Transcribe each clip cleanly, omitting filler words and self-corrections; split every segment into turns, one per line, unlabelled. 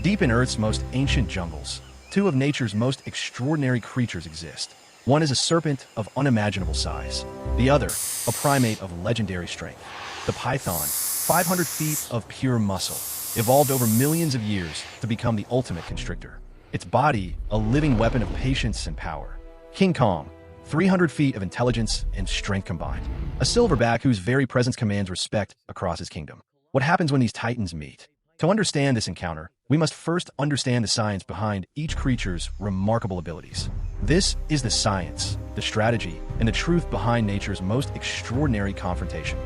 Deep in Earth's most ancient jungles, two of nature's most extraordinary creatures exist. One is a serpent of unimaginable size, the other, a primate of legendary strength. The python, 500 feet of pure muscle, evolved over millions of years to become the ultimate constrictor. Its body, a living weapon of patience and power. King Kong, 300 feet of intelligence and strength combined. A silverback whose very presence commands respect across his kingdom. What happens when these titans meet? To understand this encounter, we must first understand the science behind each creature's remarkable abilities. This is the science, the strategy, and the truth behind nature's most extraordinary confrontation.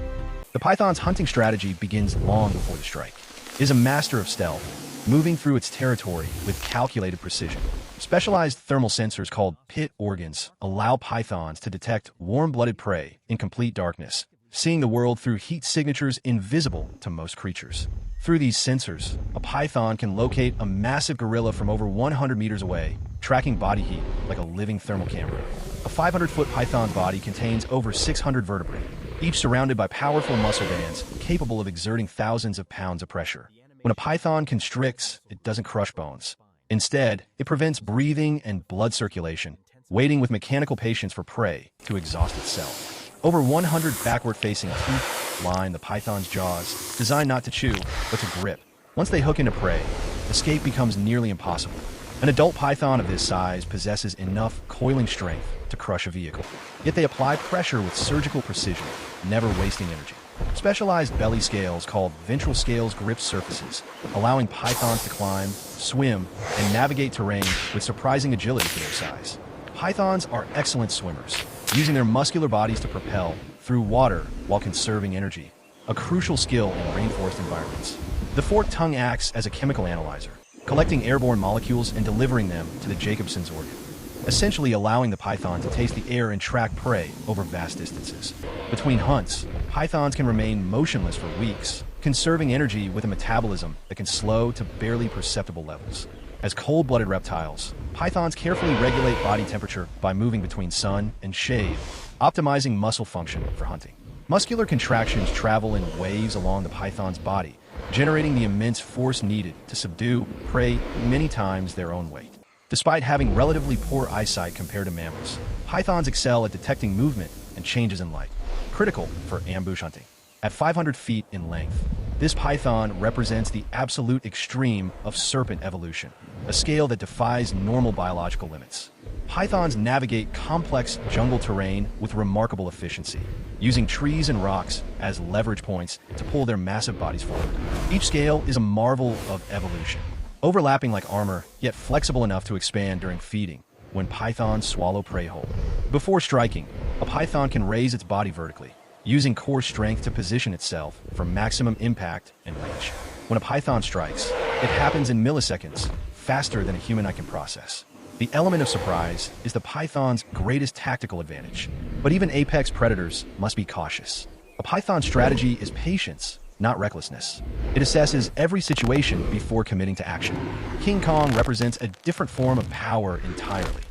The python's hunting strategy begins long before the strike. It is a master of stealth, moving through its territory with calculated precision. Specialized thermal sensors called pit organs allow pythons to detect warm-blooded prey in complete darkness, seeing the world through heat signatures invisible to most creatures. Through these sensors, a python can locate a massive gorilla from over 100 meters away, tracking body heat like a living thermal camera. A 500-foot python's body contains over 600 vertebrae, each surrounded by powerful muscle bands capable of exerting thousands of pounds of pressure. When a python constricts, it doesn't crush bones. Instead, it prevents breathing and blood circulation, waiting with mechanical patience for prey to exhaust itself. Over 100 backward-facing teeth line the python's jaws, designed not to chew, but to grip. Once they hook into prey, escape becomes nearly impossible. An adult python of this size possesses enough coiling strength to crush a vehicle. Yet they apply pressure with surgical precision, never wasting energy. Specialized belly scales called ventral scales grip surfaces, allowing pythons to climb, swim, and navigate terrain with surprising agility for their size. Pythons are excellent swimmers, using their muscular bodies to propel through water while conserving energy, a crucial skill in rainforest environments. The forked tongue acts as a chemical analyzer, collecting airborne molecules and delivering them to the Jacobson's organ, essentially allowing the python to taste the air and track prey over vast distances. Between hunts, pythons can remain motionless for weeks, conserving energy with a metabolism that can slow to barely perceptible levels. As cold-blooded reptiles, pythons carefully regulate body temperature by moving between sun and shade, optimizing muscle function for hunting. Muscular contractions travel in waves along the python's body, generating the immense force needed to subdue prey many times their own weight. Despite having relatively poor eyesight compared to mammals, pythons excel at detecting movement and changes in light, critical for ambush hunting. At 500 feet in length, this python represents the absolute extreme of serpent evolution, a scale that defies normal biological limits. Pythons navigate complex jungle terrain with remarkable efficiency, using trees and rocks as leverage points to pull their massive bodies forward. Each scale is a marvel of evolution, overlapping like armor, yet flexible enough to expand during feeding when pythons swallow prey whole. Before striking, a python can raise its body vertically, using core strength to position itself for maximum impact and reach. When a python strikes, it happens in milliseconds, faster than a human eye can process. The element of surprise is the python's greatest tactical advantage, but even apex predators must be cautious. A python's strategy is patience, not recklessness. It assesses every situation before committing to action. King Kong represents a different form of power entirely.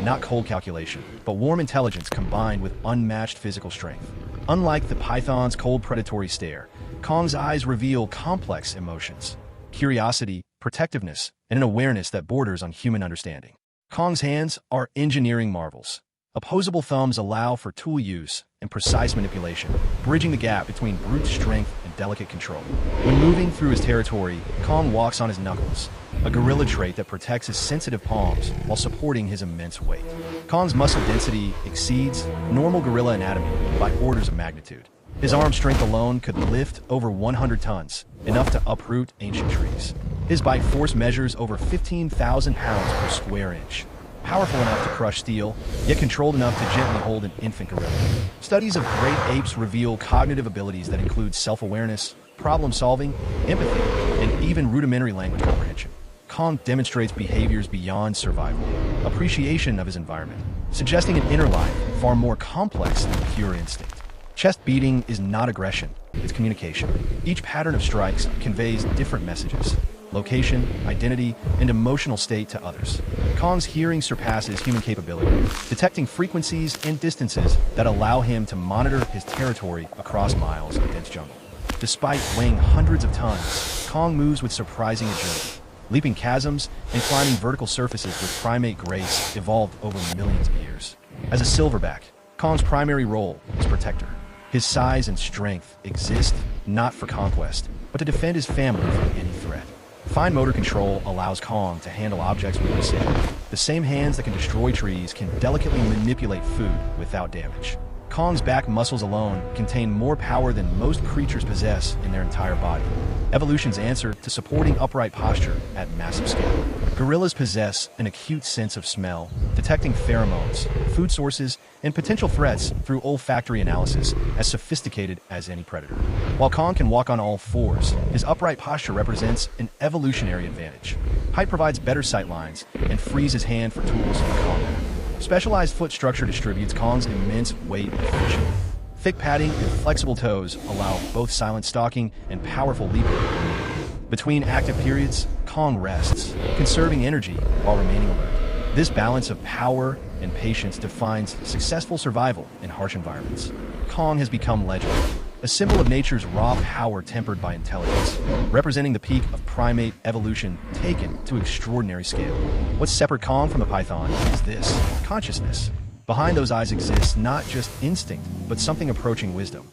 Not cold calculation, but warm intelligence combined with unmatched physical strength. Unlike the python's cold predatory stare, Kong's eyes reveal complex emotions, curiosity, protectiveness, and an awareness that borders on human understanding. Kong's hands are engineering marvels. Opposable thumbs allow for tool use and precise manipulation, bridging the gap between brute strength and delicate control. When moving through his territory, Kong walks on his knuckles, a gorilla trait that protects his sensitive palms while supporting his immense weight. Kong's muscle density exceeds normal gorilla anatomy by orders of magnitude. His arm strength alone could lift over 100 tons, enough to uproot ancient trees. His bite force measures over 15,000 pounds per square inch. Powerful enough to crush steel, yet controlled enough to gently hold an infant gorilla. Studies of great apes reveal cognitive abilities that include self-awareness, problem-solving, empathy, and even rudimentary language comprehension. Kong demonstrates behaviors beyond survival, appreciation of his environment, suggesting an inner life far more complex than pure instinct. Chest beating is not aggression, it's communication. Each pattern of strikes conveys different messages: location, identity, and emotional state to others. Kong's hearing surpasses human capability, detecting frequencies and distances that allow him to monitor his territory across miles of dense jungle. Despite weighing hundreds of tons, Kong moves with surprising agility, Leaping chasms and climbing vertical surfaces with primate grace evolved over millions of years. As a silverback, Kong's primary role is protector. His size and strength exist not for conquest, but to defend his family from any threat. Fine motor control allows Kong to handle objects with precision. The same hands that can destroy trees can delicately manipulate food without damage. Kong's back muscles alone contain more power than most creatures possess in their entire body. Evolution's answer to supporting upright posture at massive scale. Gorillas possess an acute sense of smell, detecting pheromones, food sources, and potential threats through olfactory analysis as sophisticated as any predator. While Kong can walk on all fours, his upright posture represents an evolutionary advantage. Height provides better sight lines and frees his hand for tools in combat. Specialized foot structure distributes Kong's immense weight efficiently. Thick padding and flexible toes allow both silent stalking and powerful leaping. Between active periods, Kong rests, conserving energy while remaining alert. This balance of power and patience defines successful survival in harsh environments. Kong has become legendary, a symbol of nature's raw power tempered by intelligence, representing the peak of primate evolution taken to extraordinary scale. What separates Kong from a python is this: consciousness. Behind those eyes exists not just instinct, but something approaching wisdom.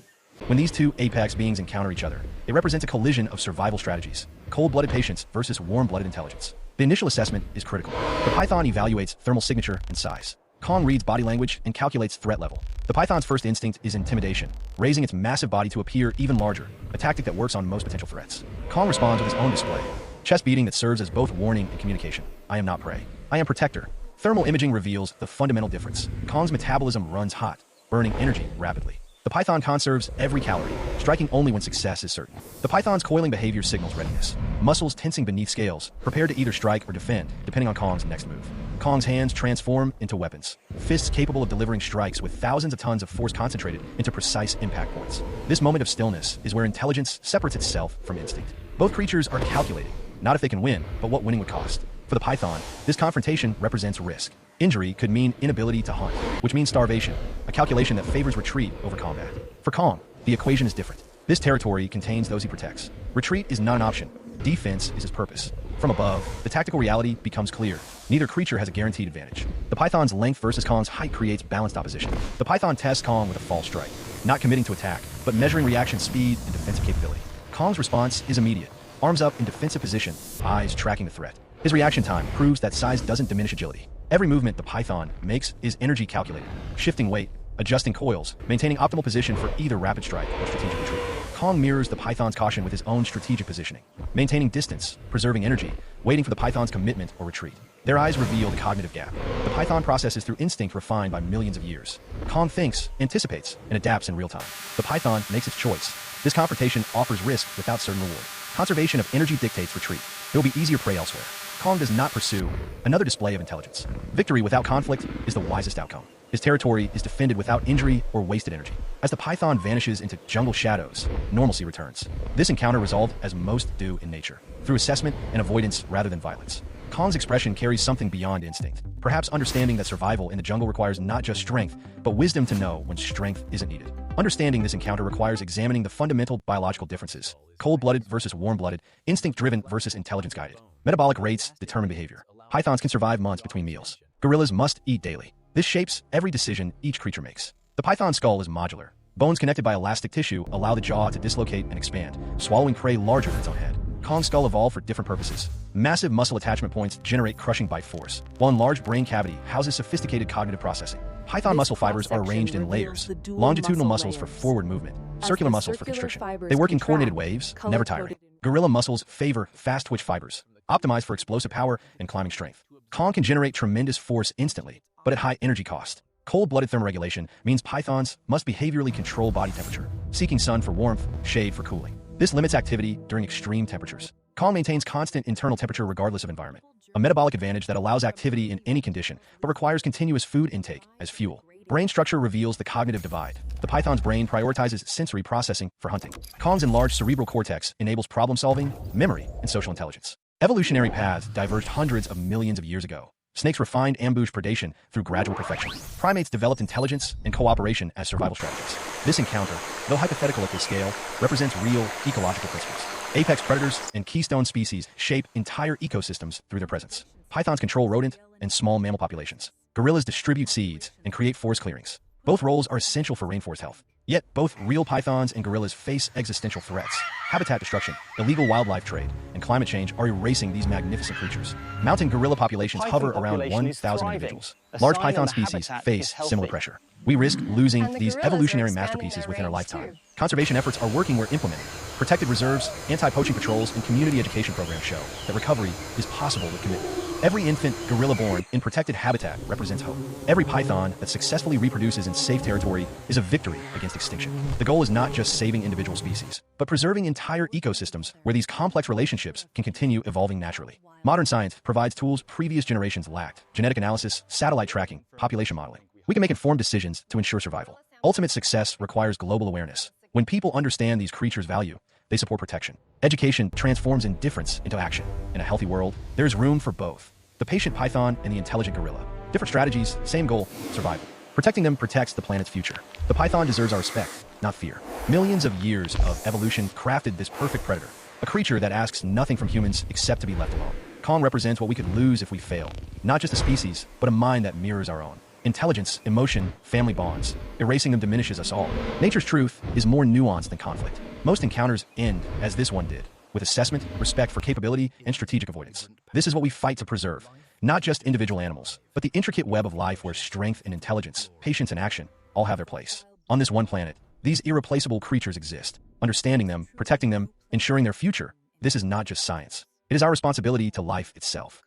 When these two apex beings encounter each other, it represents a collision of survival strategies: cold-blooded patience versus warm-blooded intelligence. The initial assessment is critical. The python evaluates thermal signature and size. Kong reads body language and calculates threat level. The python's first instinct is intimidation, raising its massive body to appear even larger, a tactic that works on most potential threats. Kong responds with his own display: chest beating that serves as both warning and communication. I am not prey. I am protector. Thermal imaging reveals the fundamental difference. Kong's metabolism runs hot, burning energy rapidly. The python conserves every calorie, striking only when success is certain. The python's coiling behavior signals readiness, muscles tensing beneath scales, prepared to either strike or defend, depending on Kong's next move. Kong's hands transform into weapons, fists capable of delivering strikes with thousands of tons of force concentrated into precise impact points. This moment of stillness is where intelligence separates itself from instinct. Both creatures are calculating, not if they can win, but what winning would cost. For the python, this confrontation represents risk. Injury could mean inability to hunt, which means starvation, a calculation that favors retreat over combat. For Kong, the equation is different. This territory contains those he protects. Retreat is not an option. Defense is his purpose. From above, the tactical reality becomes clear. Neither creature has a guaranteed advantage. The python's length versus Kong's height creates balanced opposition. The python tests Kong with a false strike, not committing to attack, but measuring reaction speed and defensive capability. Kong's response is immediate. Arms up in defensive position, eyes tracking the threat. His reaction time proves that size doesn't diminish agility. Every movement the python makes is energy calculated, shifting weight, adjusting coils, maintaining optimal position for either rapid strike or strategic retreat. Kong mirrors the python's caution with his own strategic positioning, maintaining distance, preserving energy, waiting for the python's commitment or retreat. Their eyes reveal the cognitive gap. The python processes through instinct refined by millions of years. Kong thinks, anticipates, and adapts in real time. The python makes its choice. This confrontation offers risk without certain reward. Conservation of energy dictates retreat. There will be easier prey elsewhere. Kong does not pursue, another display of intelligence. Victory without conflict is the wisest outcome. His territory is defended without injury or wasted energy. As the python vanishes into jungle shadows, normalcy returns. This encounter resolved as most do in nature, through assessment and avoidance rather than violence. Kong's expression carries something beyond instinct, perhaps understanding that survival in the jungle requires not just strength, but wisdom to know when strength isn't needed. Understanding this encounter requires examining the fundamental biological differences: cold-blooded versus warm-blooded, instinct-driven versus intelligence-guided. Metabolic rates determine behavior. Pythons can survive months between meals. Gorillas must eat daily. This shapes every decision each creature makes. The python's skull is modular. Bones connected by elastic tissue allow the jaw to dislocate and expand, swallowing prey larger than its own head. Kong's skull evolved for different purposes. Massive muscle attachment points generate crushing bite force, while enlarged brain cavity houses sophisticated cognitive processing. Python muscle fibers are arranged in layers: longitudinal muscles for forward movement, circular muscles for constriction. They work in coordinated waves, never tiring. Gorilla muscles favor fast twitch fibers, optimized for explosive power and climbing strength. Kong can generate tremendous force instantly, but at high energy cost. Cold-blooded thermoregulation means pythons must behaviorally control body temperature, seeking sun for warmth, shade for cooling. This limits activity during extreme temperatures. Kong maintains constant internal temperature regardless of environment, a metabolic advantage that allows activity in any condition, but requires continuous food intake as fuel. Brain structure reveals the cognitive divide. The python's brain prioritizes sensory processing for hunting. Kong's enlarged cerebral cortex enables problem-solving, memory, and social intelligence. Evolutionary paths diverged hundreds of millions of years ago. Snakes refined ambush predation through gradual perfection. Primates developed intelligence and cooperation as survival strategies. This encounter, though hypothetical at this scale, represents real ecological principles. Apex predators and keystone species shape entire ecosystems through their presence. Pythons control rodent and small mammal populations. Gorillas distribute seeds and create forest clearings. Both roles are essential for rainforest health. Yet, both real pythons and gorillas face existential threats. Habitat destruction, illegal wildlife trade, and climate change are erasing these magnificent creatures. Mountain gorilla populations hover around 1,000 individuals. Large python species face similar pressure. We risk losing these evolutionary masterpieces within our lifetime. Conservation efforts are working where implemented. Protected reserves, anti-poaching patrols, and community education programs show that recovery is possible with commitment. Every infant gorilla born in protected habitat represents hope. Every python that successfully reproduces in safe territory is a victory against extinction. The goal is not just saving individual species, but preserving entire ecosystems where these complex relationships can continue evolving naturally. Modern science provides tools previous generations lacked: genetic analysis, satellite tracking, population modeling. We can make informed decisions to ensure survival. Ultimate success requires global awareness. When people understand these creatures' value, they support protection. Education transforms indifference into action. In a healthy world, there is room for both. The patient python and the intelligent gorilla. Different strategies, same goal: survival. Protecting them protects the planet's future. The python deserves our respect, not fear. Millions of years of evolution crafted this perfect predator, a creature that asks nothing from humans except to be left alone. Kong represents what we could lose if we fail. Not just a species, but a mind that mirrors our own. Intelligence, emotion, family bonds. Erasing them diminishes us all. Nature's truth is more nuanced than conflict. Most encounters end as this one did, with assessment, respect for capability, and strategic avoidance. This is what we fight to preserve. Not just individual animals, but the intricate web of life where strength and intelligence, patience and action all have their place. On this one planet, these irreplaceable creatures exist. Understanding them, protecting them, ensuring their future, this is not just science. It is our responsibility to life itself.